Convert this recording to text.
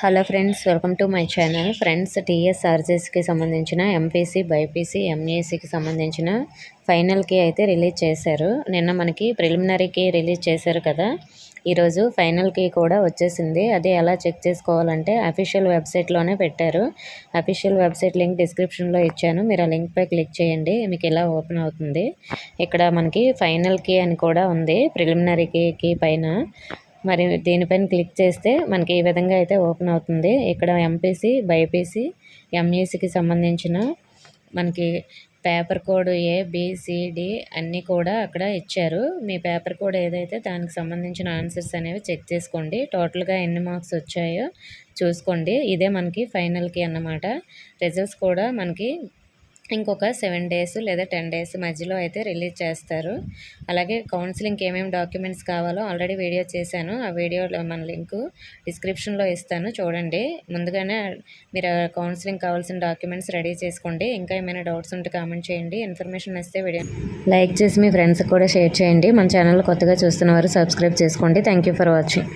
Hello friends, welcome to my channel. Friends, టీఎస్ఆర్జెస్కి సంబంధించిన MPC, BiPC, ఎంఈసీకి సంబంధించిన ఫైనల్కి అయితే రిలీజ్ చేశారు. నిన్న మనకి ప్రిలిమినరీకి రిలీజ్ చేశారు కదా, ఈరోజు ఫైనల్కి కూడా వచ్చేసింది. అది ఎలా చెక్ చేసుకోవాలంటే అఫీషియల్ వెబ్సైట్లోనే పెట్టారు. అఫీషియల్ వెబ్సైట్ లింక్ డిస్క్రిప్షన్లో ఇచ్చాను. మీరు ఆ లింక్పై క్లిక్ చేయండి, మీకు ఇలా ఓపెన్ అవుతుంది. ఇక్కడ మనకి ఫైనల్కి అని కూడా ఉంది, ప్రిలిమినరీకి పైన. మరి దీనిపైన క్లిక్ చేస్తే మనకి ఈ విధంగా అయితే ఓపెన్ అవుతుంది. ఇక్కడ ఎంపీసీ, బైపీసీ, ఎంఈసీకి సంబంధించిన మనకి పేపర్ కోడ్ ABCD అన్నీ కూడా అక్కడ ఇచ్చారు. మీ పేపర్ కోడ్ ఏదైతే దానికి సంబంధించిన ఆన్సర్స్ అనేవి చెక్ చేసుకోండి. టోటల్గా ఎన్ని మార్క్స్ వచ్చాయో చూసుకోండి. ఇదే మనకి ఫైనల్కి అన్నమాట. రిజల్ట్స్ కూడా మనకి ఇంకొక 7 days లేదా 10 days మధ్యలో అయితే రిలీజ్ చేస్తారు. అలాగే కౌన్సిలింగ్కి ఏమేమి డాక్యుమెంట్స్ కావాలో ఆల్రెడీ వీడియో చేశాను. ఆ వీడియోలో మన లింకు డిస్క్రిప్షన్లో ఇస్తాను, చూడండి. ముందుగానే మీరు కౌన్సిలింగ్ కావాల్సిన డాక్యుమెంట్స్ రెడీ చేసుకోండి. ఇంకా ఏమైనా డౌట్స్ ఉంటే కామెంట్ చేయండి. ఇన్ఫర్మేషన్ వస్తే వీడియో లైక్ చేసి మీ ఫ్రెండ్స్కి కూడా షేర్ చేయండి. మన ఛానల్ కొత్తగా చూస్తున్న వారు సబ్స్క్రైబ్ చేసుకోండి. Thank you for watching.